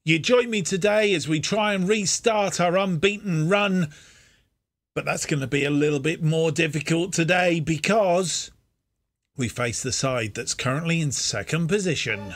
You join me today as we try and restart our unbeaten run, but that's going to be a little bit more difficult today because we face the side that's currently in second position.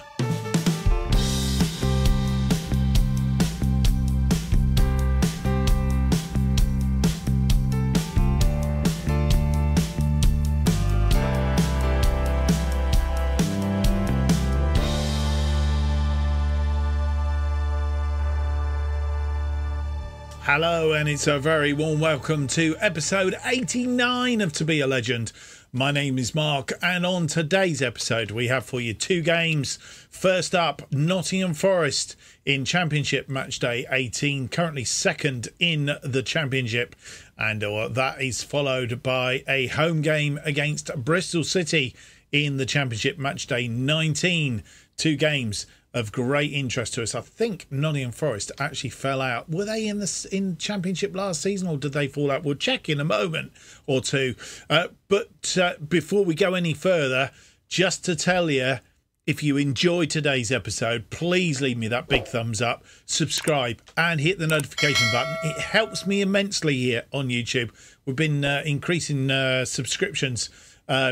Hello, and it's a very warm welcome to episode 89 of To Be a Legend. My name is Mark, and on today's episode we have for you two games. First up, Nottingham Forest in Championship Match Day 18, currently second in the Championship, and that is followed by a home game against Bristol City in the Championship Match Day 19. Two games of great interest to us. I think Nottingham Forest actually fell out. Were they in Championship last season, or did they fall out? We'll check in a moment or two. But before we go any further, just to tell you, if you enjoyed today's episode, please leave me that big thumbs up, subscribe, and hit the notification button. It helps me immensely here on YouTube. We've been increasing subscriptions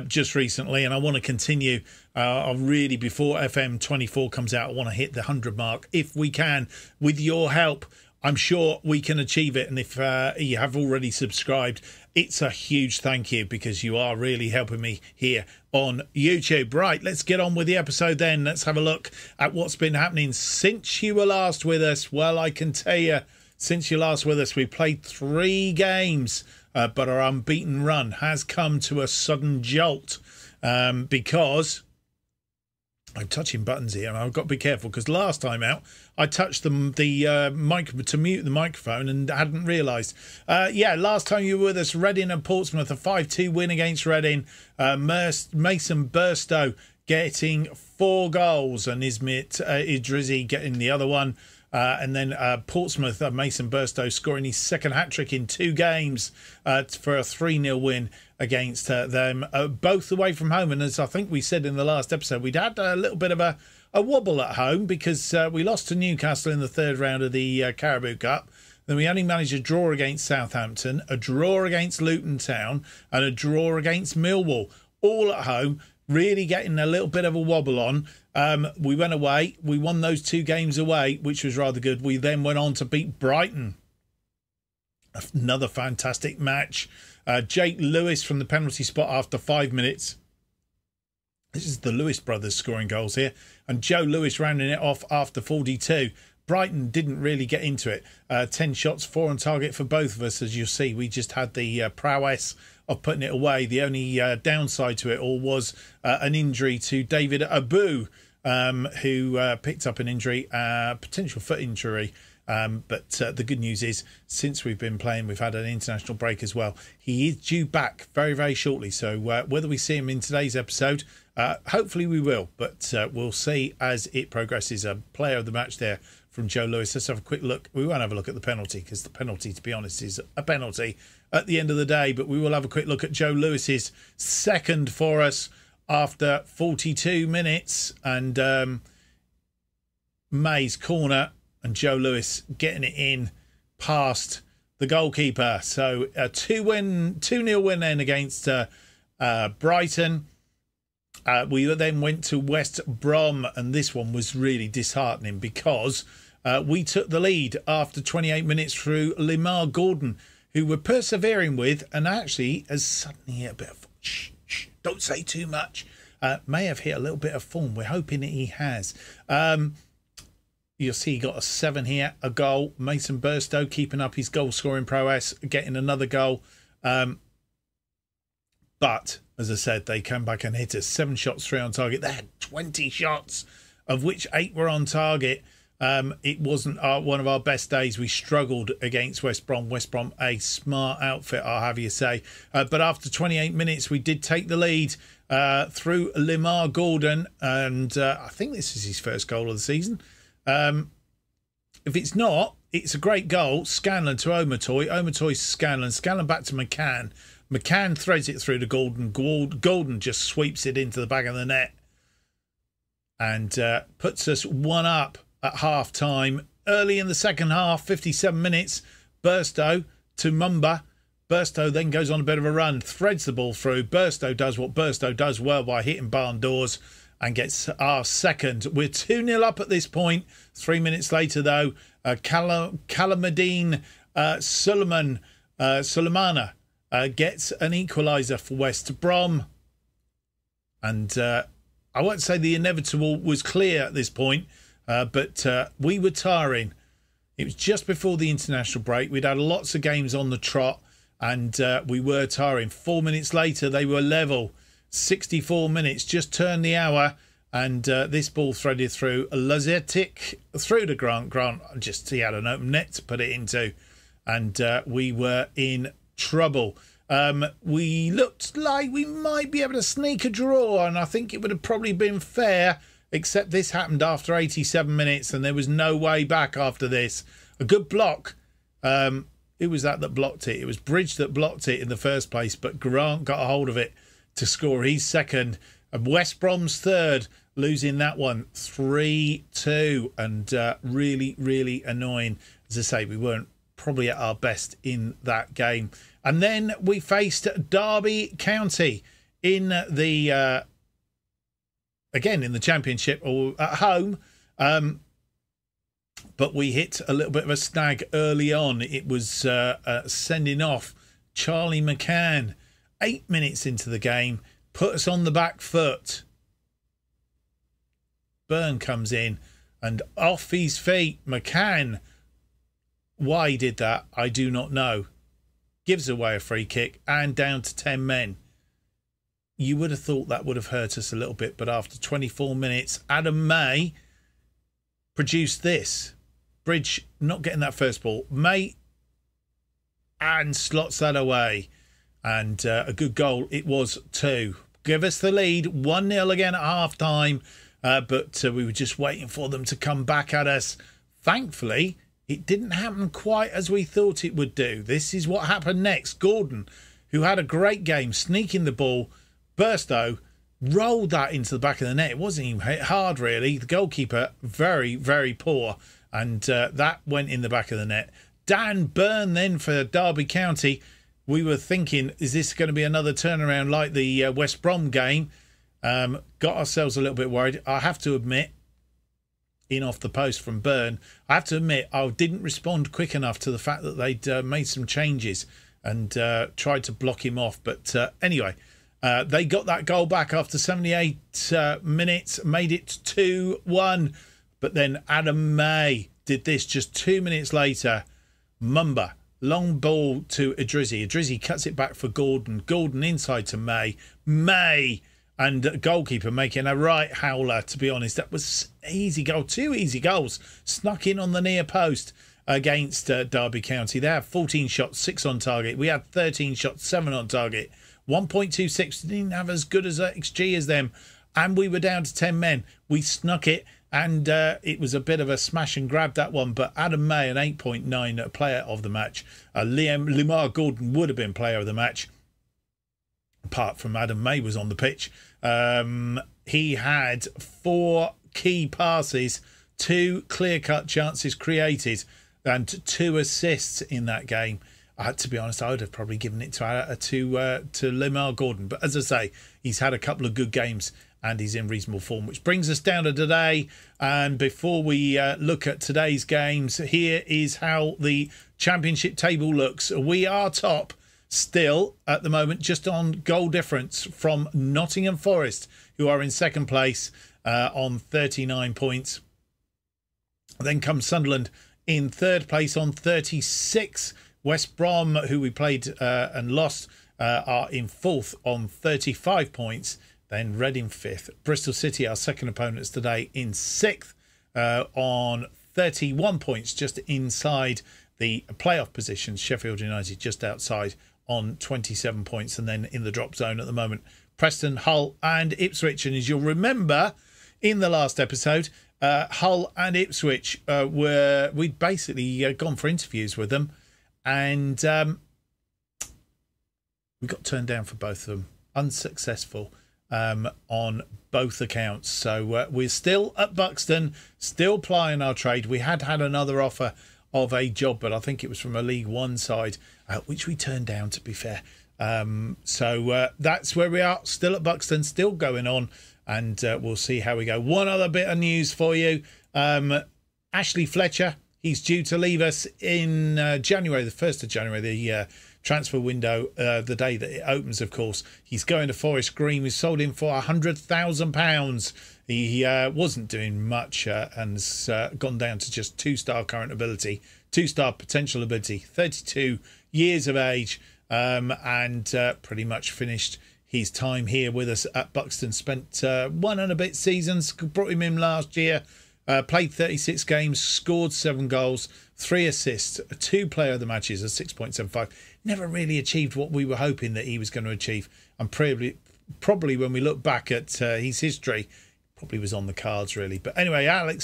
just recently, and I want to continue. I really, before FM 24 comes out, I want to hit the 100 mark if we can. With your help, I'm sure we can achieve it. And if you have already subscribed, it's a huge thank you, because you are really helping me here on YouTube. Right, let's get on with the episode then. Let's have a look at what's been happening since you were last with us. Well, I can tell you, since you last with us, we played 3 games. But our unbeaten run has come to a sudden jolt because I'm touching buttons here, and I've got to be careful because last time out I touched the mic to mute the microphone and hadn't realised. Last time you were with us, Reading and Portsmouth, a 5-2 win against Reading. Mason Burstow getting 4 goals and Idrizi getting the other one. And then Portsmouth, Mason Burstow scoring his second hat-trick in 2 games for a 3-0 win against them, both away from home. And as I think we said in the last episode, we'd had a little bit of a wobble at home because we lost to Newcastle in the 3rd round of the Carabao Cup. Then we only managed a draw against Southampton, a draw against Luton Town, and a draw against Millwall, all at home. Really getting a little bit of a wobble on. We went away. We won those 2 games away, which was rather good. We then went on to beat Brighton. Another fantastic match. Jake Lewis from the penalty spot after 5 minutes. This is the Lewis brothers scoring goals here. And Joe Lewis rounding it off after 42. Brighton didn't really get into it. 10 shots, 4 on target for both of us. As you'll see, we just had the prowess of putting it away. The only downside to it all was an injury to David Abu, who picked up an injury, potential foot injury. But the good news is, since we've been playing, we've had an international break as well. He is due back very, very shortly. So whether we see him in today's episode, hopefully we will. But we'll see as it progresses. A player of the match there from Joe Lewis. Let's have a quick look. We won't have a look at the penalty because the penalty, to be honest, is a penalty at the end of the day. But we will have a quick look at Joe Lewis's second for us after 42 minutes. And May's corner and Joe Lewis getting it in past the goalkeeper. So a 2-0 win then against Brighton. We then went to West Brom, and this one was really disheartening because we took the lead after 28 minutes through Lamar Gordon, who we're persevering with, and actually has suddenly hit a bit of don't say too much. May have hit a little bit of form. We're hoping that he has. You'll see he got a 7 here, a goal. Mason Burstow keeping up his goal scoring prowess, getting another goal. But as I said, they came back and hit us 7 shots, 3 on target. They had 20 shots, of which 8 were on target. It wasn't one of our best days. We struggled against West Brom. West Brom, a smart outfit, I'll have you say. But after 28 minutes, we did take the lead through Lamar Gordon. And I think this is his first goal of the season. If it's not, it's a great goal. Scanlon to Omatoy. Omatoy to Scanlon. Scanlon back to McCann. McCann threads it through to Gordon. Gordon just sweeps it into the back of the net and puts us 1 up at half-time. Early in the second half, 57 minutes, Burstow to Mumba. Burstow then goes on a bit of a run, threads the ball through. Burstow does what Burstow does well by hitting barn doors and gets our second. We're 2-0 up at this point. 3 minutes later, though, Kalamadine Sulemana gets an equaliser for West Brom. And I won't say the inevitable was clear at this point, but we were tiring. It was just before the international break. We'd had lots of games on the trot, and we were tiring. 4 minutes later, they were level. 64 minutes, just turned the hour, and this ball threaded through. Lazetic through to Grant. Grant, just he had an open net to put it into, and we were in trouble. We looked like we might be able to sneak a draw, and I think it would have probably been fair, except this happened after 87 minutes, and there was no way back after this. A good block. Who was that blocked it? It was Bridge that blocked it in the first place, but Grant got a hold of it to score his second. And West Brom's third, losing that one 3-2, and really, really annoying. As I say, we weren't probably at our best in that game. And then we faced Derby County in the again in the Championship or at home. But we hit a little bit of a snag early on. It was sending off Charlie McCann 8 minutes into the game, put us on the back foot. Byrne comes in and off his feet. McCann, why he did that, I do not know. Gives away a free kick and down to 10 men. You would have thought that would have hurt us a little bit, but after 24 minutes, Adam May produced this. Bridge not getting that first ball. May and slots that away. And a good goal it was too. Give us the lead. 1-0 again at half-time. But we were just waiting for them to come back at us. Thankfully, it didn't happen quite as we thought it would do. This is what happened next. Gordon, who had a great game, sneaking the ball. Burstow rolled that into the back of the net. It wasn't even hit hard, really. The goalkeeper, very, very poor. And that went in the back of the net. Dan Byrne then for Derby County. We were thinking, is this going to be another turnaround like the West Brom game? Got ourselves a little bit worried. I have to admit, in off the post from Byrne, I have to admit I didn't respond quick enough to the fact that they'd made some changes and tried to block him off. But anyway, they got that goal back after 78 minutes, made it 2-1. But then Adam May did this just 2 minutes later. Mumba, long ball to Idrizzi. Idrizzi cuts it back for Gordon. Gordon inside to May. May and goalkeeper making a right howler, to be honest. That was easy goal. 2 easy goals. Snuck in on the near post against Derby County. They had 14 shots, 6 on target. We had 13 shots, 7 on target. 1.26. Didn't have as good as XG as them. And we were down to 10 men. We snuck it. And it was a bit of a smash and grab, that one. But Adam May, an 8.9 player of the match. Lamar Gordon would have been player of the match. Apart from Adam May was on the pitch. He had 4 key passes, 2 clear-cut chances created, and 2 assists in that game. To be honest, I would have probably given it to Lamar Gordon. But as I say, he's had a couple of good games and he's in reasonable form, which brings us down to today. And before we look at today's games, here is how the championship table looks. We are top still at the moment, just on goal difference from Nottingham Forest, who are in second place on 39 points. Then comes Sunderland in third place on 36. West Brom, who we played and lost, are in fourth on 35 points. Then Reading fifth. Bristol City, our second opponents today, in sixth on 31 points, just inside the playoff positions. Sheffield United just outside on 27 points, and then in the drop zone at the moment, Preston, Hull and Ipswich. And as you'll remember, in the last episode, Hull and Ipswich we'd basically gone for interviews with them, and we got turned down for both of them. Unsuccessful. on both accounts. So we're still at Buxton, still plying our trade. We had another offer of a job, but I think it was from a League One side, which we turned down, to be fair. So that's where we are, still at Buxton, still going on, and we'll see how we go. One other bit of news for you. Ashley Fletcher, he's due to leave us in January, the 1st of January, the transfer window, the day that it opens, of course. He's going to Forest Green. We sold him for £100,000. He wasn't doing much and has gone down to just 2-star current ability, 2-star potential ability, 32 years of age, and pretty much finished his time here with us at Buxton. Spent 1 and a bit seasons, brought him in last year, played 36 games, scored 7 goals, 3 assists, 2 player of the matches, a 6.75. Never really achieved what we were hoping that he was going to achieve. And probably when we look back at his history, probably was on the cards, really. But anyway, Ashley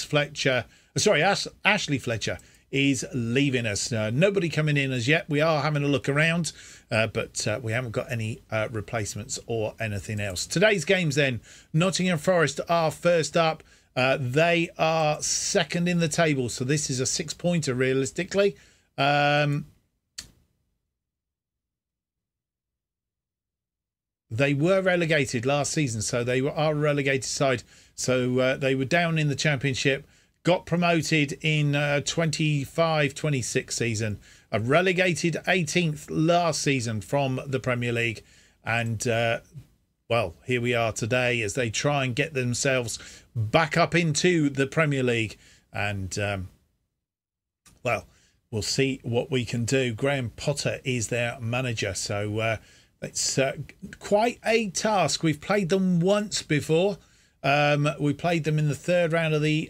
Fletcher is leaving us. Nobody coming in as yet. We are having a look around, but we haven't got any replacements or anything else. Today's games then, Nottingham Forest are first up. They are second in the table, so this is a 6-pointer realistically. They were relegated last season, so they are a relegated side. So they were down in the Championship, got promoted in 25-26 season, relegated 18th last season from the Premier League. And, well, here we are today as they try and get themselves back up into the Premier League. And, well, we'll see what we can do. Graham Potter is their manager, so it's quite a task. We've played them once before. We played them in the 3rd round of the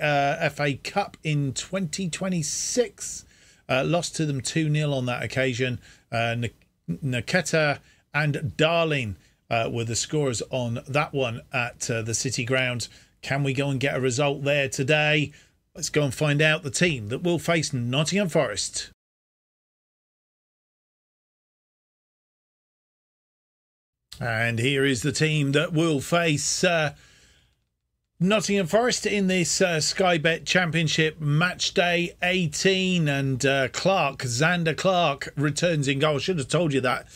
FA Cup in 2026. Lost to them 2-0 on that occasion. Naketa and Darling were the scorers on that one at the City Ground. Can we go and get a result there today? Let's go and find out the team that will face Nottingham Forest. And here is the team that will face Nottingham Forest in this Sky Bet Championship match day 18. And Xander Clark returns in goal. I should have told you that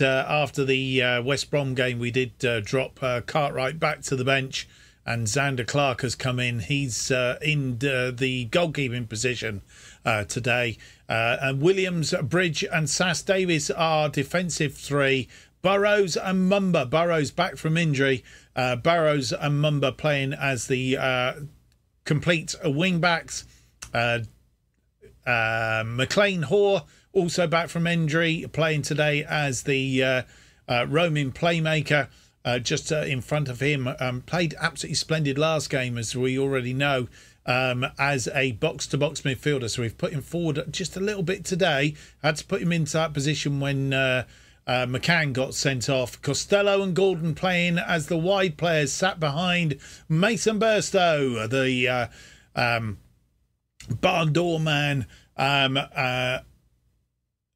after the West Brom game, we did drop Cartwright back to the bench. And Xander Clark has come in. He's in the goalkeeping position today. And Williams, Bridge and Sass Davis are defensive 3. Burrows and Mumba. Burrows back from injury. Burrows and Mumba playing as the complete wing backs. McLean Hoare also back from injury, playing today as the roaming playmaker. Just in front of him, played absolutely splendid last game, as we already know, as a box-to-box midfielder. So we've put him forward just a little bit today. Had to put him into that position when McCann got sent off. Costello and Gordon playing as the wide players, sat behind Mason Burstow, the barn door man,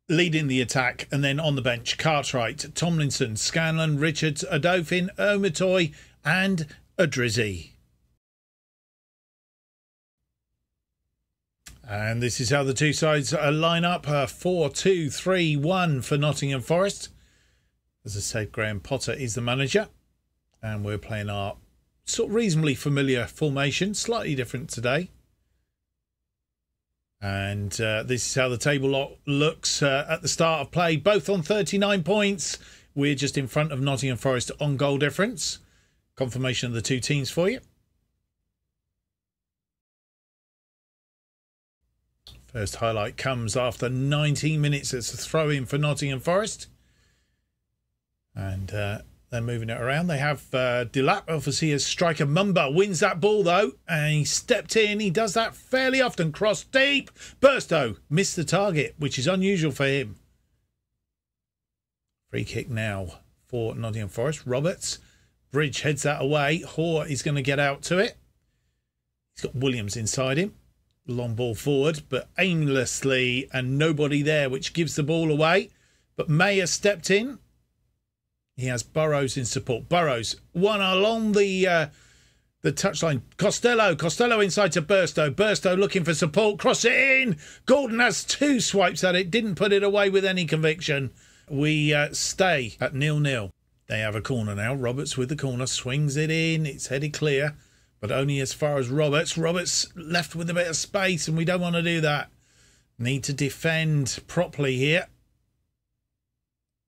leading the attack. And then on the bench, Cartwright, Tomlinson, Scanlon, Richards, Adofin, Omatoy and Adrizzi. And this is how the two sides line up. 4-2-3-1 for Nottingham Forest. As I said, Graham Potter is the manager. And we're playing our sort of reasonably familiar formation. Slightly different today. And this is how the table looks at the start of play. Both on 39 points. We're just in front of Nottingham Forest on goal difference. Confirmation of the two teams for you. First highlight comes after 19 minutes. It's a throw-in for Nottingham Forest. And they're moving it around. They have Delap, obviously, as striker. Mumba wins that ball, though. And he stepped in. He does that fairly often. Cross deep. Burstow missed the target, which is unusual for him. Free kick now for Nottingham Forest. Roberts. Bridge heads that away. Hoare is going to get out to it. He's got Williams inside him. Long ball forward, but aimlessly, and nobody there, which gives the ball away. But Mayer stepped in. He has Burrows in support. Burrows, one along the touchline. Costello inside to Burstow. Burstow looking for support. Cross it in. Gordon has 2 swipes at it. Didn't put it away with any conviction. We stay at 0-0. They have a corner now. Roberts with the corner. Swings it in. It's headed clear. But only as far as Roberts. Roberts left with a bit of space, and we don't want to do that. Need to defend properly here.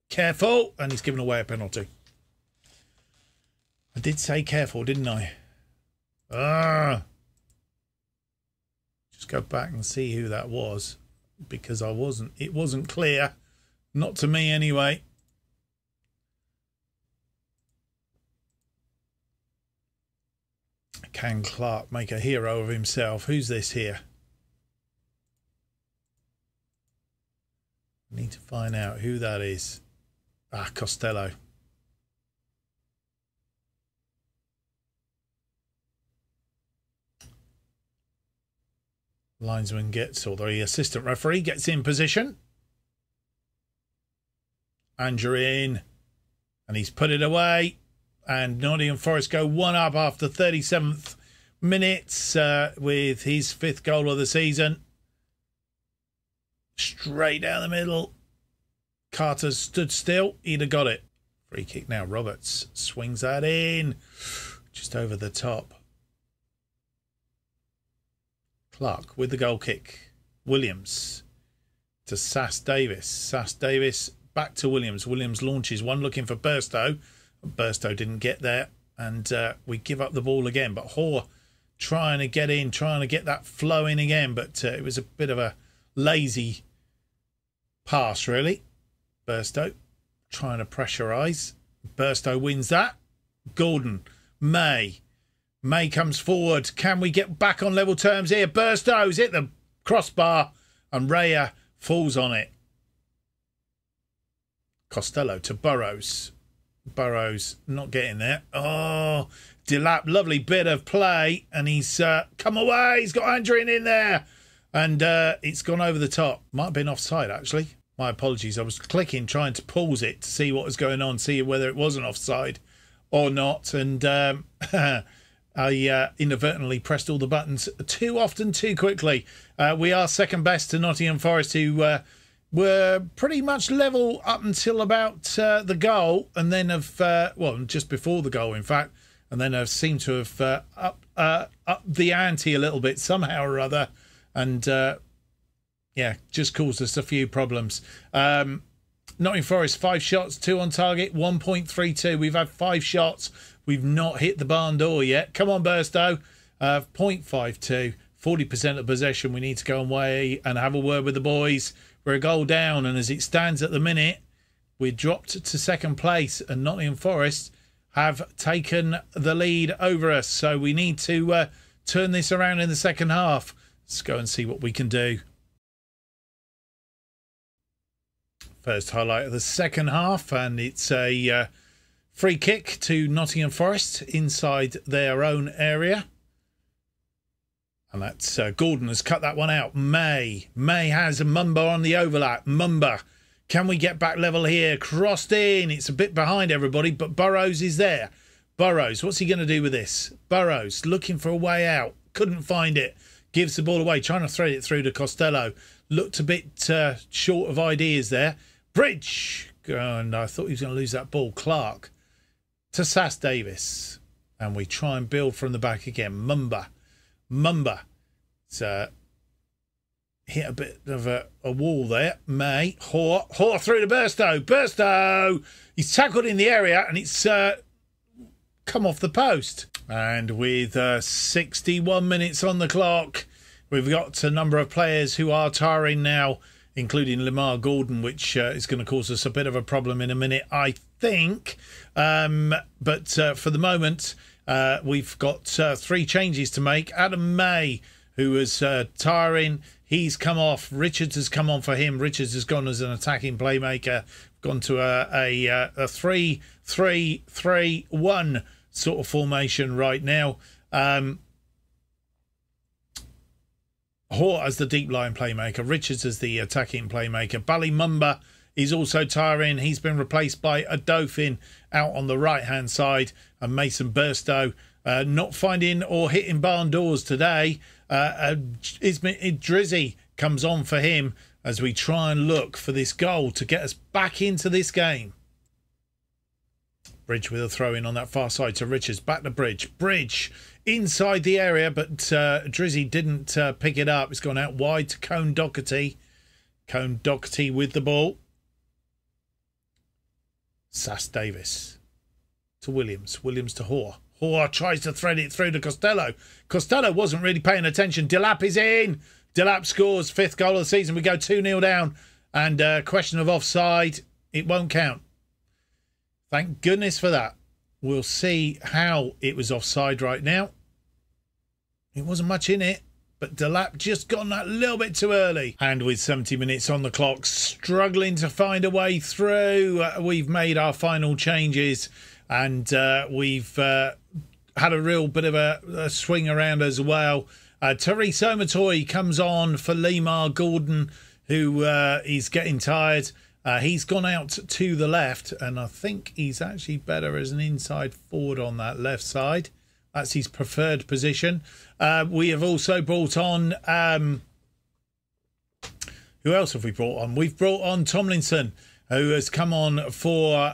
Careful. And he's given away a penalty. I did say careful, didn't I? Just go back and see who that was, because it wasn't clear. Not to me anyway. Can Clark make a hero of himself? Who's this here? Need to find out who that is. Costello. Linesman gets, or the assistant referee gets in position. Andrew in. And he's put it away. And Nottingham Forest go 1-up after 37th minutes with his 5th goal of the season. Straight down the middle. Carter stood still. He'd have got it. Free kick now. Roberts swings that in. Just over the top. Clark with the goal kick. Williams to Sass Davis. Sass Davis back to Williams. Williams launches one looking for Burstow. Burstow didn't get there. And we give up the ball again. But Hoare trying to get in, trying to get that flow in again. But it was a bit of a lazy pass, really. Burstow trying to pressurise. Burstow wins that. Gordon. May comes forward. Can we get back on level terms here? Burstow's hit the crossbar and Raya falls on it. Costello to Burrows. Burrows not getting there. Oh, Delap, lovely bit of play. And he's come away. He's got Andrew in there. And it's gone over the top. Might have been offside, actually. My apologies. I was clicking, trying to pause it to see what was going on, see whether it was an offside or not. And I inadvertently pressed all the buttons too often, too quickly. We are second best to Nottingham Forest, who were pretty much level up until about the goal, and then just before the goal, in fact, and then have seemed to have up the ante a little bit somehow or other, and just caused us a few problems. Nottingham Forest, 5 shots, 2 on target, 1.32. We've had 5 shots. We've not hit the barn door yet. Come on, Burstow. 0.52. 40% of possession. We need to go away and have a word with the boys. We're a goal down, and as it stands at the minute, we're dropped to second place, and Nottingham Forest have taken the lead over us. So we need to turn this around in the second half. Let's go and see what we can do. First highlight of the second half, and it's a free kick to Nottingham Forest inside their own area. And that's Gordon has cut that one out. May has Mumba on the overlap. Mumba, can we get back level here? Crossed in. It's a bit behind everybody, but Burrows is there. Burrows, what's he going to do with this? Burrows looking for a way out. Couldn't find it. Gives the ball away, trying to thread it through to Costello. Looked a bit short of ideas there. Bridge. And I thought he was going to lose that ball. Clark to Sass Davis. And we try and build from the back again. Mumba. It's hit a bit of a wall there. Hoare through to Burstow. He's tackled in the area, and it's come off the post. And with 61 minutes on the clock, we've got a number of players who are tiring now, including Lamar Gordon, which is going to cause us a bit of a problem in a minute, I think. But for the moment, we've got 3 changes to make. Adam May, who was tiring, he's come off. Richards has come on for him. Richards has gone as an attacking playmaker, gone to a 3-3-3-1 sort of formation right now. Hoare as the deep line playmaker, Richards as the attacking playmaker. Ballymumba is also tiring. He's been replaced by a Dauphin out on the right-hand side, and Mason Burstow not finding or hitting barn doors today. Drizzy comes on for him as we try and look for this goal to get us back into this game. Bridge with a throw in on that far side to Richards. Back to Bridge. Bridge inside the area, but Drizzy didn't pick it up. It's gone out wide to Cone Doherty. Cone Doherty with the ball. Sass Davis to Williams. Williams to Hoare. Hoare tries to thread it through to Costello. Costello wasn't really paying attention. Delap is in. Delap scores 5th goal of the season. We go 2-0 down. And question of offside. It won't count. Thank goodness for that. We'll see how it was offside right now. It wasn't much in it, but Delap just gone that little bit too early. And with 70 minutes on the clock, struggling to find a way through, we've made our final changes, and we've had a real bit of a swing around as well. Therese Omatoy comes on for Lemar Gordon, who is getting tired. He's gone out to the left, and I think he's actually better as an inside forward on that left side. That's his preferred position. We have also brought on... who else have we brought on? We've brought on Tomlinson, who has come on for...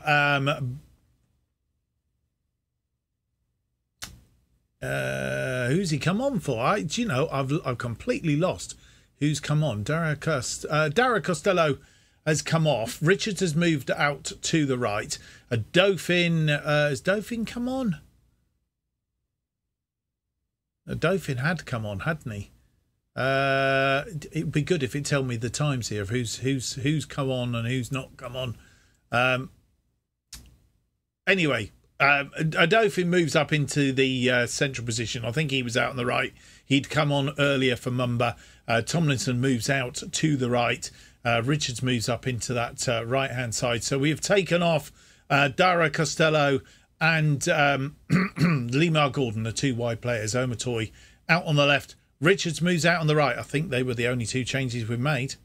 who's he come on for? I've completely lost who's come on. Dara Costello has come off. Richards has moved out to the right. A Dauphin... has Dauphin come on? A Dauphin had come on, hadn't he? It'd be good if it told me the times here of who's come on and who's not come on. Anyway, a Dauphin moves up into the central position. I think he was out on the right. He'd come on earlier for Mumba. Tomlinson moves out to the right. Richards moves up into that right-hand side. So we have taken off Dara Costello and Lemar Gordon, the 2 wide players. Omatoy out on the left. Richards moves out on the right. I think they were the only 2 changes we've made.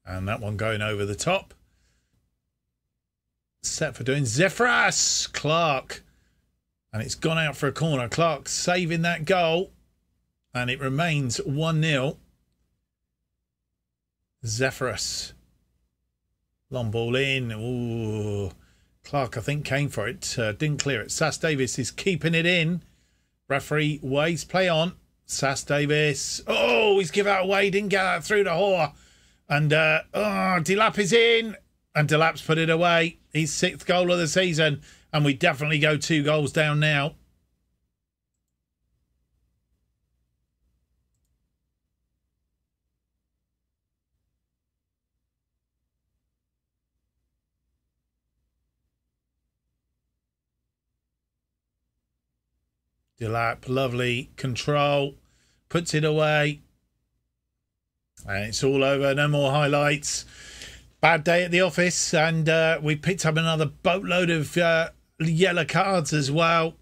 And that one going over the top. Set for doing Zephyrus Clark. And it's gone out for a corner. Clark saving that goal. And it remains 1-0. Zephyrus. Long ball in. Ooh. Clark, I think, came for it. Didn't clear it. Sass Davis is keeping it in. Referee waves play on. Sass Davis. Oh, he's give out away. Didn't get that through to Hoare. And Delap is in. And Delap's put it away. His 6th goal of the season. And we definitely go 2 goals down now. Delap, lovely control, puts it away, and it's all over. No more highlights. Bad day at the office, and we picked up another boatload of yellow cards as well.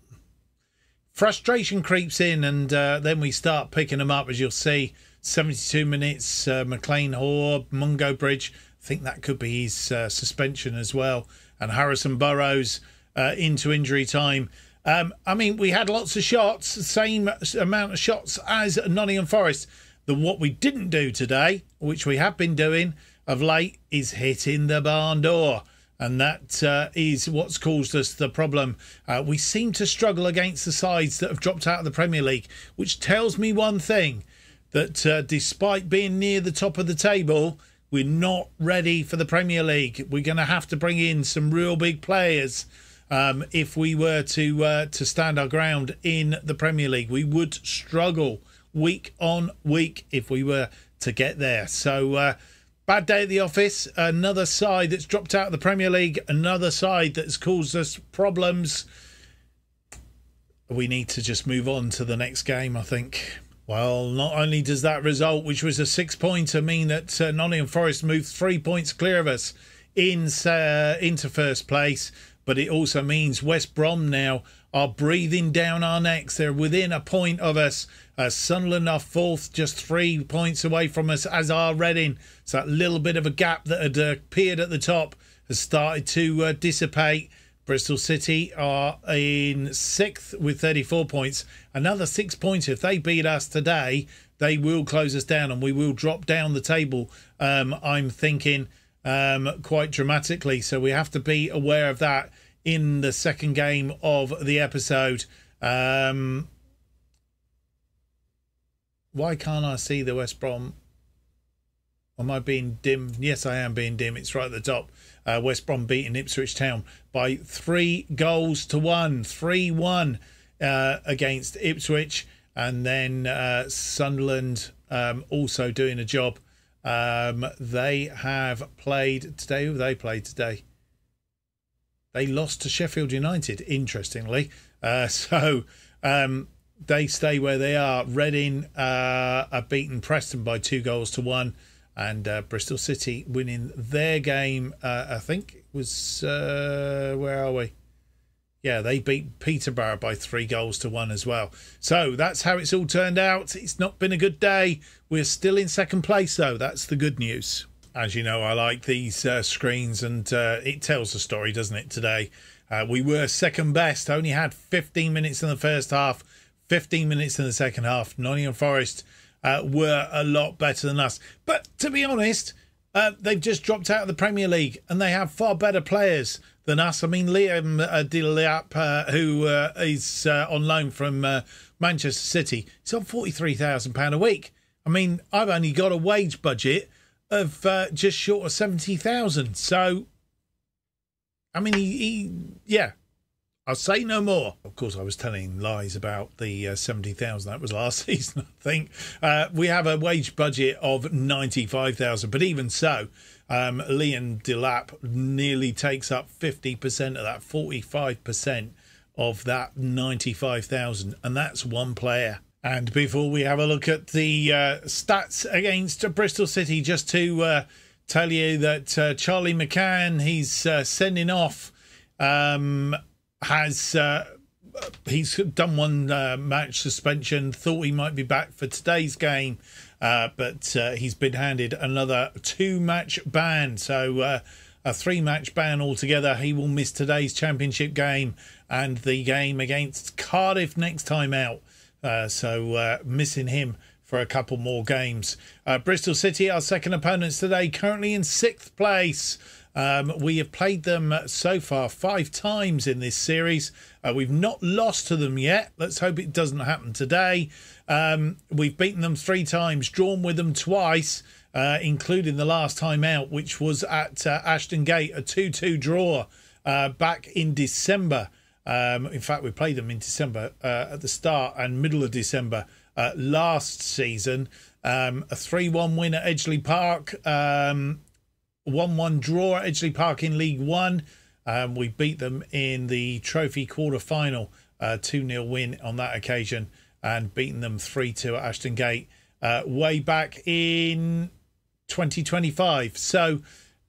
Frustration creeps in, and then we start picking them up, as you'll see. 72 minutes, McLean Hoare, Mungo Bridge. I think that could be his suspension as well. And Harrison Burrows into injury time. I mean, we had lots of shots, same amount of shots as Nottingham Forest. What we didn't do today, which we have been doing of late, is hitting the barn door. And that is what's caused us the problem. We seem to struggle against the sides that have dropped out of the Premier League, which tells me one thing, that despite being near the top of the table, we're not ready for the Premier League. We're going to have to bring in some real big players. If we were to stand our ground in the Premier League, we would struggle week on week if we were to get there. So bad day at the office. Another side that's dropped out of the Premier League. Another side that's caused us problems. We need to just move on to the next game, I think. Well, not only does that result, which was a 6-pointer, mean that Nottingham Forest moved 3 points clear of us into first place, but it also means West Brom now are breathing down our necks. They're within a point of us. Sunderland are fourth, just 3 points away from us, as are Reading. So that little bit of a gap that had appeared at the top has started to dissipate. Bristol City are in sixth with 34 points. Another 6 points. If they beat us today, they will close us down and we will drop down the table, I'm thinking, quite dramatically. So we have to be aware of that in the second game of the episode. Why can't I see the West Brom? Am I being dim? Yes, I am being dim. It's right at the top. West Brom beating Ipswich Town by 3-1. 3-1 against Ipswich. And then Sunderland also doing a job. They have played today. Who have they played today? They lost to Sheffield United, interestingly. So they stay where they are. Reading are beaten Preston by 2-1. And Bristol City winning their game, I think it was, where are we? Yeah, they beat Peterborough by 3-1 as well. So that's how it's all turned out. It's not been a good day. We're still in second place, though. That's the good news. As you know, I like these screens, and it tells the story, doesn't it, today? We were second best, only had 15 minutes in the first half, 15 minutes in the second half. Nottingham Forest were a lot better than us. But to be honest, they've just dropped out of the Premier League and they have far better players than us. I mean, Liam Delap, who is on loan from Manchester City, he's on £43,000 a week. I mean, I've only got a wage budget of just short of 70,000. So, I mean, yeah. I'll say no more. Of course, I was telling lies about the 70,000. That was last season, I think. We have a wage budget of 95,000. But even so, Liam Delap nearly takes up 50% of that, 45% of that 95,000. And that's one player. And before we have a look at the stats against Bristol City, just to tell you that Charlie McCann, he's sending off... he's done one match suspension, thought he might be back for today's game, but he's been handed another 2-match ban, so a 3-match ban altogether. He will miss today's championship game and the game against Cardiff next time out, so missing him for a couple more games. Bristol City, our second opponents today, currently in 6th place. We have played them so far 5 times in this series. We've not lost to them yet. Let's hope it doesn't happen today. We've beaten them 3 times, drawn with them twice, including the last time out, which was at Ashton Gate, a 2-2 draw back in December. In fact, we played them in December at the start and middle of December last season. A 3-1 win at Edgeley Park. 1-1 draw at Edgeley Park in League One. We beat them in the trophy quarter-final, 2-0 win on that occasion, and beaten them 3-2 at Ashton Gate way back in 2025. So,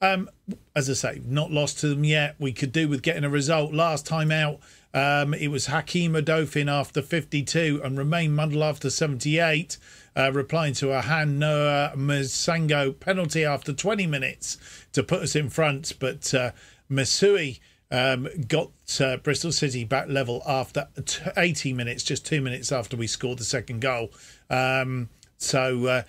as I say, not lost to them yet. We could do with getting a result. Last time out, it was Hakeem Odofin after 52 and Romain Mundle after 78. Replying to a Han Noah Masango penalty after 20 minutes to put us in front. But Masui got Bristol City back level after 80 minutes, just 2 minutes after we scored the second goal. So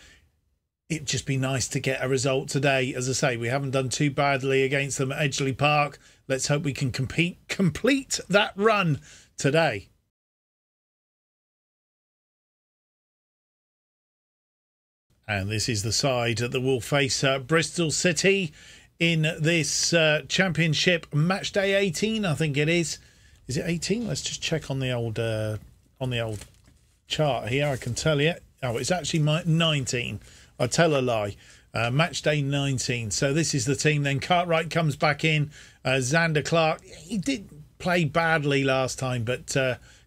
it'd just be nice to get a result today. As I say, we haven't done too badly against them at Edgeley Park. Let's hope we can complete that run today. And this is the side that will face Bristol City in this championship match day 18, I think it is. Is it 18? Let's just check on the old chart here. I can tell you. Oh, it's actually 19. I tell a lie. Match day 19. So this is the team then. Cartwright comes back in. Xander Clark, he did play badly last time, but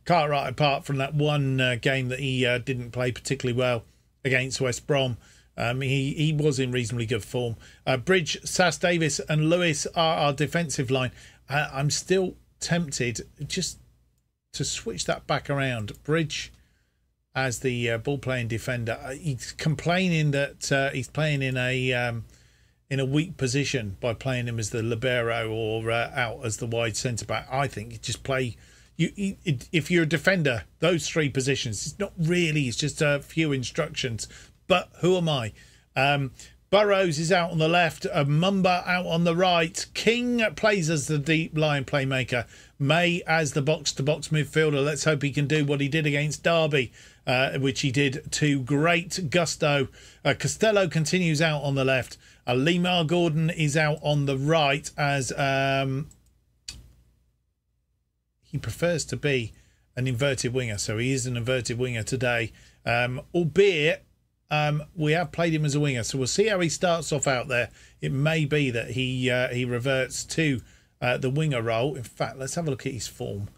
Cartwright, apart from that one game that he didn't play particularly well against West Brom, he was in reasonably good form. Bridge, Sass Davis and Lewis are our defensive line. I'm still tempted, just to switch that back around. Bridge as the ball-playing defender. He's complaining that he's playing in a weak position by playing him as the libero or out as the wide centre-back. I think you just play... if you're a defender, those three positions, it's not really, it's just a few instructions. But who am I? Burrows is out on the left, Mumba out on the right. King plays as the deep line playmaker. May as the box-to-box midfielder. Let's hope he can do what he did against Derby, which he did to great gusto. Costello continues out on the left. Lemar Gordon is out on the right as he prefers to be an inverted winger. So he is an inverted winger today, albeit we have played him as a winger. So we'll see how he starts off out there. It may be that he reverts to the winger role. In fact, let's have a look at his form.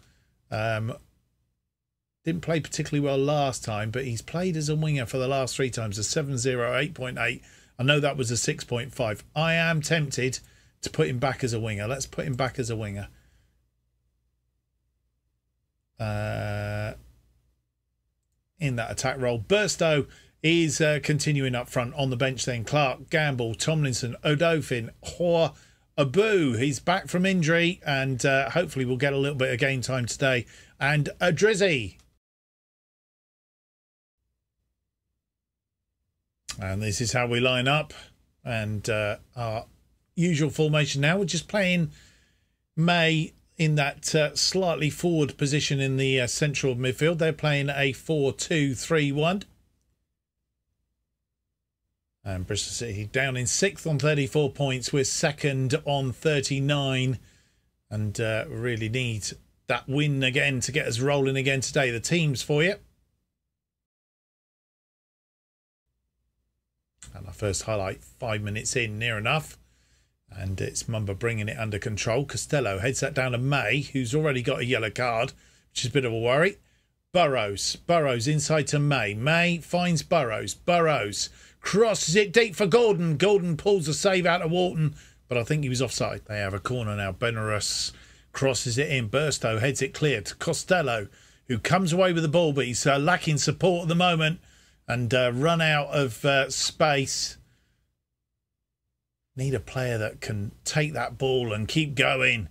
Didn't play particularly well last time, but he's played as a winger for the last three times. A 7.0, 8.8. I know that was a 6.5. I am tempted to put him back as a winger. Let's put him back as a winger. In that attack role. Burstow is continuing up front. On the bench then, Clark, Gamble, Tomlinson, Odofin, Hoare, Abu. He's back from injury and hopefully we'll get a little bit of game time today. And Drizzy. And this is how we line up. And our usual formation now. We're just playing May in that slightly forward position in the central midfield. They're playing a 4-2-3-1. And Bristol City down in 6th on 34 points. We're 2nd on 39. And really need that win again to get us rolling again today. The teams for you. And our first highlight 5 minutes in, near enough. And it's Mumba bringing it under control. Costello heads that down to May, who's already got a yellow card, which is a bit of a worry. Burrows inside to May. May finds Burrows. Burrows crosses it deep for Gordon. Gordon pulls a save out of Walton, but I think he was offside. They have a corner now. Benares crosses it in. Burstow heads it clear to Costello, who comes away with the ball, but he's lacking support at the moment and run out of space. Need a player that can take that ball and keep going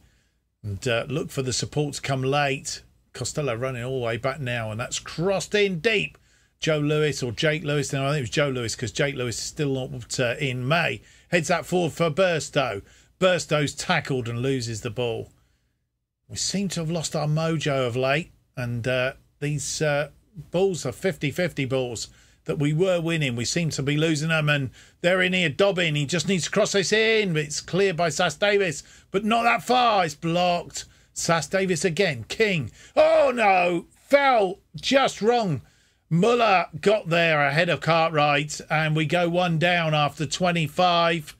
and look for the support to come late. Costello running all the way back now, and that's crossed in deep. Joe Lewis or Jake Lewis. No, I think it was Joe Lewis because Jake Lewis is still not in. May heads that forward for Burstow. Burstow's tackled and loses the ball. We seem to have lost our mojo of late, and these balls are 50-50 balls that we were winning. We seem to be losing them, and they're in here. Dobbin, he just needs to cross this in. It's cleared by Sass Davis, but not that far. It's blocked. Sass Davis again. King. Oh, no. Fell just wrong. Muller got there ahead of Cartwright, and we go one down after 25.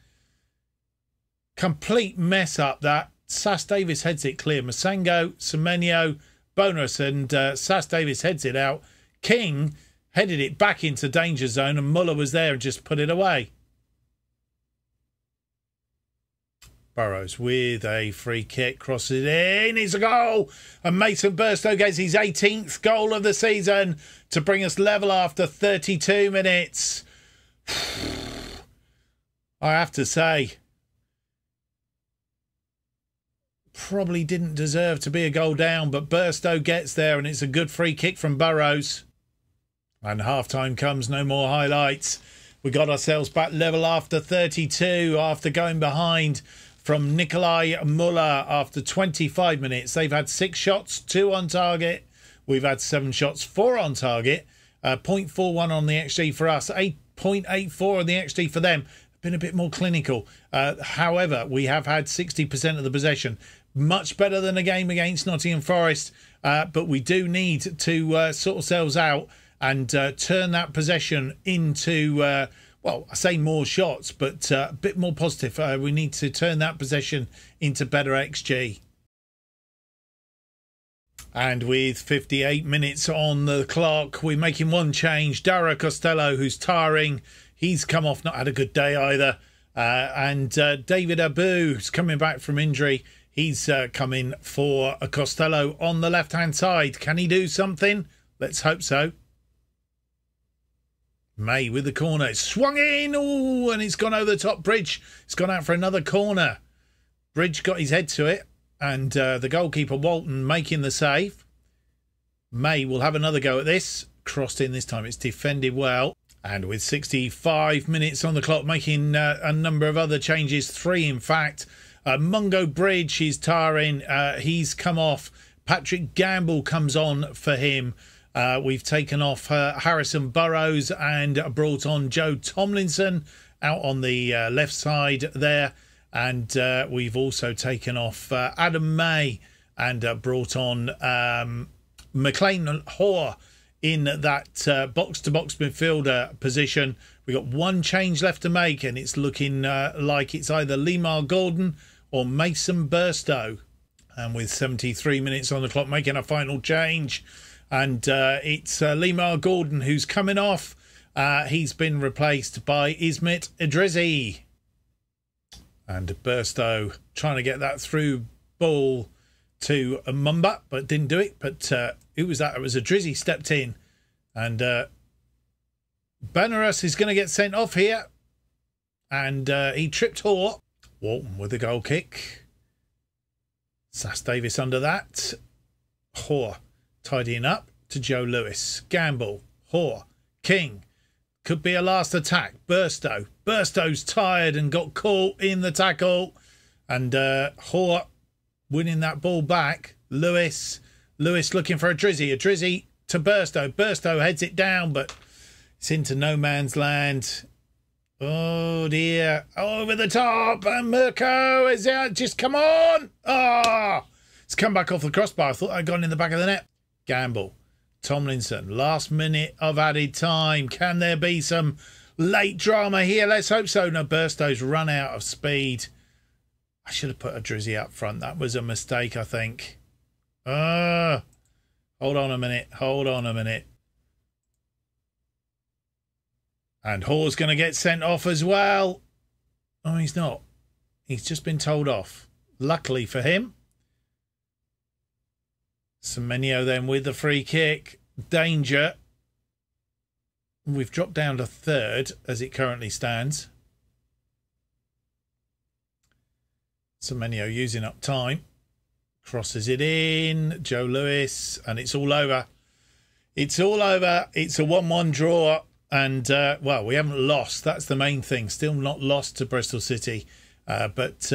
Complete mess up that. Sass Davis heads it clear. Masango, Semenyo, Bonus, and Sass Davis heads it out. King headed it back into danger zone, and Muller was there and just put it away. Burrows with a free kick, crosses it in, it's a goal, and Mason Burstow gets his 18th goal of the season to bring us level after 32 minutes. I have to say, probably didn't deserve to be a goal down, but Burstow gets there, and it's a good free kick from Burrows. And half-time comes, no more highlights. We got ourselves back level after 32 after going behind from Nikolai Muller after 25 minutes. They've had 6 shots, 2 on target. We've had 7 shots, 4 on target. 0.41 on the XG for us, 8.84 on the XG for them. Been a bit more clinical. However, we have had 60% of the possession. Much better than a game against Nottingham Forest. But we do need to sort ourselves out and turn that possession into, well, I say more shots, but a bit more positive. We need to turn that possession into better XG. And with 58 minutes on the clock, we're making one change. Dara Costello, who's tiring, he's come off, not had a good day either. And David Abu, who's coming back from injury, He's coming for a Costello on the left-hand side. Can he do something? Let's hope so. May with the corner. It's swung in. Oh, and it's gone over the top. Bridge. It's gone out for another corner. Bridge got his head to it. And the goalkeeper, Walton, making the save. May will have another go at this. Crossed in this time. It's defended well. And with 65 minutes on the clock, making a number of other changes. 3, in fact. Mungo Bridge is tiring. He's come off. Patrick Gamble comes on for him. We've taken off Harrison Burrows and brought on Joe Tomlinson out on the left side there. And we've also taken off Adam May and brought on McLean Hoare in that box-to-box midfielder position. We've got one change left to make, and it's looking like it's either Lemar Gordon or Mason Burstow. And with 73 minutes on the clock, making a final change. And it's Lemar Gordon who's coming off. He's been replaced by Ismet Idrissi. And Burstow trying to get that through ball to Mumba, but didn't do it. But who was that? It was Idrissi stepped in. And Benaras is going to get sent off here. And he tripped Hoare. Walton with the goal kick. Sass Davis under that. Hoare tidying up to Joe Lewis. Gamble. Hoare. King. Could be a last attack. Burstow. Burstow's tired and got caught in the tackle. And Hoare winning that ball back. Lewis. Lewis looking for Idrissi. Idrissi to Burstow. Burstow heads it down, but it's into no man's land. Oh dear. Over the top. And Mirko is out. Just come on. Ah. Oh, it's come back off the crossbar. I thought I'd gone in the back of the net. Gamble. Tomlinson. Last minute of added time. Can there be some late drama here? Let's hope so. No, Burstow's run out of speed. I should have put Idrissi up front. That was a mistake, I think. Hold on a minute. Hold on a minute. And Hoare's going to get sent off as well. Oh, he's not. He's just been told off. Luckily for him. Semenyo then with the free kick. Danger. We've dropped down to third as it currently stands. Semenyo using up time. Crosses it in. Joe Lewis. And it's all over. It's all over. It's a 1-1 draw. And, well, we haven't lost. That's the main thing. Still not lost to Bristol City. But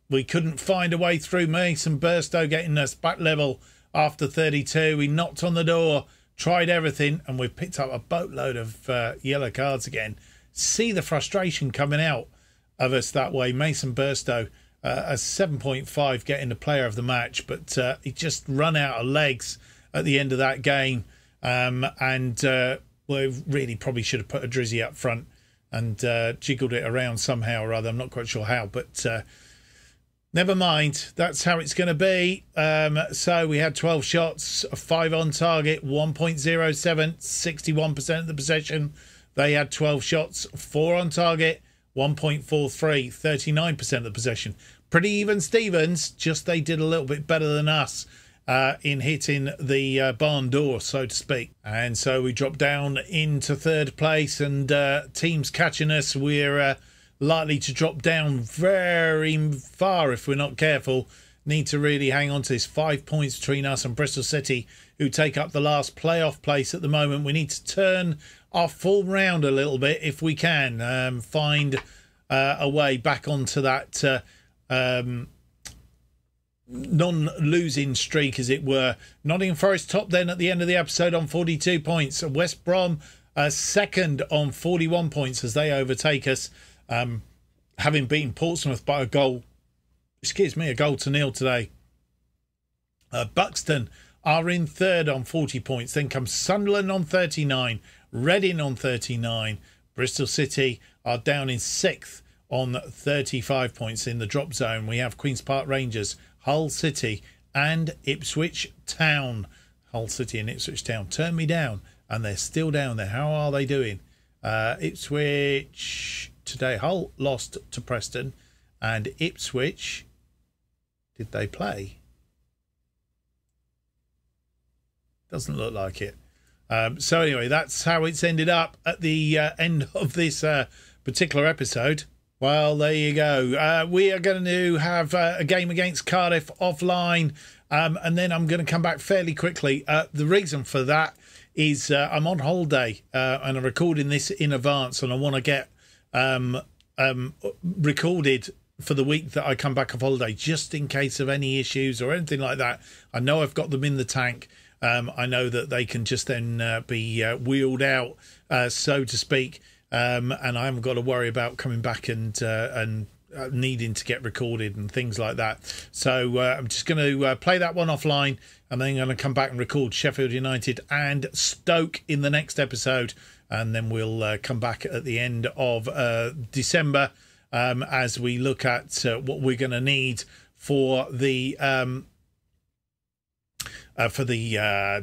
we couldn't find a way through. Mason Burstow getting us back level after 32. We knocked on the door, tried everything, and we've picked up a boatload of yellow cards again. See the frustration coming out of us that way. Mason Burstow, a 7.5 getting the player of the match, but he just run out of legs at the end of that game. We really probably should have put Idrissi up front and jiggled it around somehow or other. I'm not quite sure how, but never mind. That's how it's going to be. So we had 12 shots, 5 on target, 1.07, 61% of the possession. They had 12 shots, 4 on target, 1.43, 39% of the possession. Pretty even Stevens, just they did a little bit better than us in hitting the barn door, so to speak. And so we drop down into third place, and teams catching us. We're likely to drop down very far if we're not careful. Need to really hang on to this. 5 points between us and Bristol City, who take up the last playoff place at the moment. We need to turn our full round a little bit if we can. Find a way back onto that non-losing streak, as it were. Nottingham Forest top then at the end of the episode on 42 points. West Brom second on 41 points as they overtake us, having beaten Portsmouth by a goal to nil today. Buxton are in third on 40 points. Then comes Sunderland on 39, Reading on 39. Bristol City are down in sixth on 35 points. In the drop zone, we have Queen's Park Rangers, Hull City and Ipswich Town. Hull City and Ipswich Town turned me down, and they're still down there. How are they doing? Ipswich today. Hull lost to Preston, and Ipswich Did they play? Doesn't look like it. So anyway, that's how it's ended up at the end of this particular episode. Well, there you go. We are going to have a game against Cardiff offline, and then I'm going to come back fairly quickly. The reason for that is I'm on holiday and I'm recording this in advance, and I want to get recorded for the week that I come back off holiday, just in case of any issues or anything like that. I know I've got them in the tank. I know that they can just then be wheeled out, so to speak, and I haven't got to worry about coming back and needing to get recorded and things like that. So I'm just going to play that one offline, and then I'm going to come back and record Sheffield United and Stoke in the next episode, and then we'll come back at the end of December as we look at what we're going to need for the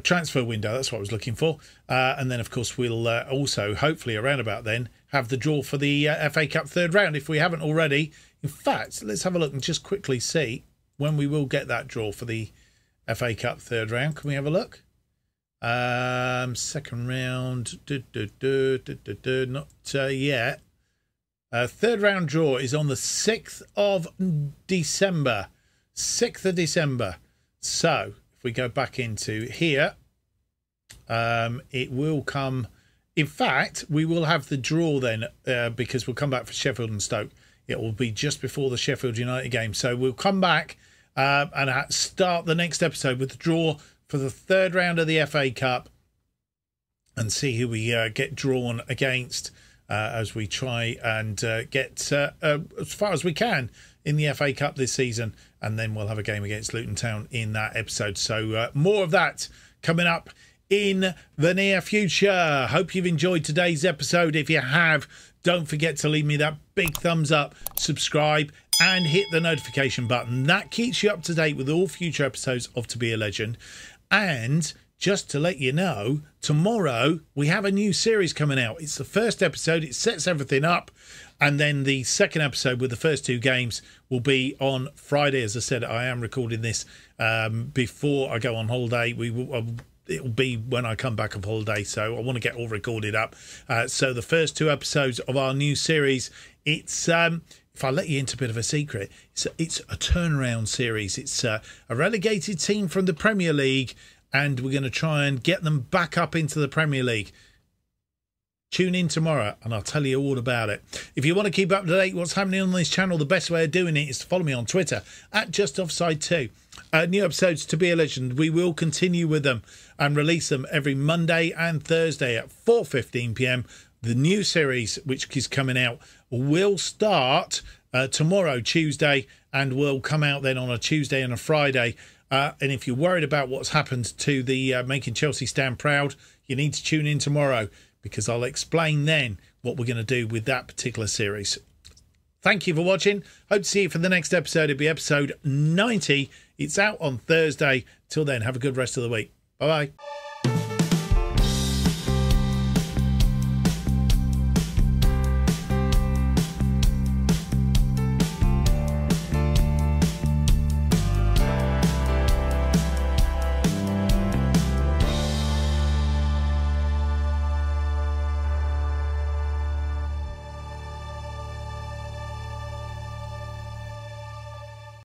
transfer window. That's what I was looking for. And then, of course, we'll also, hopefully around about then, have the draw for the FA Cup third round, if we haven't already. In fact, let's have a look and just quickly see when we will get that draw for the FA Cup third round. Can we have a look? Second round, not yet. Third round draw is on the 6th of December. 6th of December. So if we go back into here, it will come. In fact, we will have the draw then because we'll come back for Sheffield and Stoke. It will be just before the Sheffield United game. So we'll come back and start the next episode with the draw for the third round of the FA Cup and see who we get drawn against as we try and get as far as we can in the FA Cup this season. And then we'll have a game against Luton Town in that episode. So more of that coming up in the near future. Hope you've enjoyed today's episode. If you have, don't forget to leave me that big thumbs up, subscribe, and hit the notification button. That keeps you up to date with all future episodes of To Be a Legend. And just to let you know, tomorrow we have a new series coming out. It's the first episode. It sets everything up. And then the second episode with the first two games will be on Friday. As I said, I am recording this before I go on holiday. It'll be when I come back of holiday, so I want to get all recorded up. So the first two episodes of our new series, it's if I let you into a bit of a secret, it's a turnaround series. It's a relegated team from the Premier League, and we're going to try and get them back up into the Premier League. Tune in tomorrow and I'll tell you all about it. If you want to keep up to date what's happening on this channel, the best way of doing it is to follow me on Twitter at JustOffsideToo. New episodes To Be a Legend. We will continue with them and release them every Monday and Thursday at 4:15 p.m. The new series, which is coming out, will start tomorrow, Tuesday, and will come out then on a Tuesday and a Friday. And if you're worried about what's happened to the Making Chelsea Stand Proud, you need to tune in tomorrow, because I'll explain then what we're going to do with that particular series. Thank you for watching. Hope to see you for the next episode. It'll be episode 90. It's out on Thursday. Till then, have a good rest of the week. Bye-bye.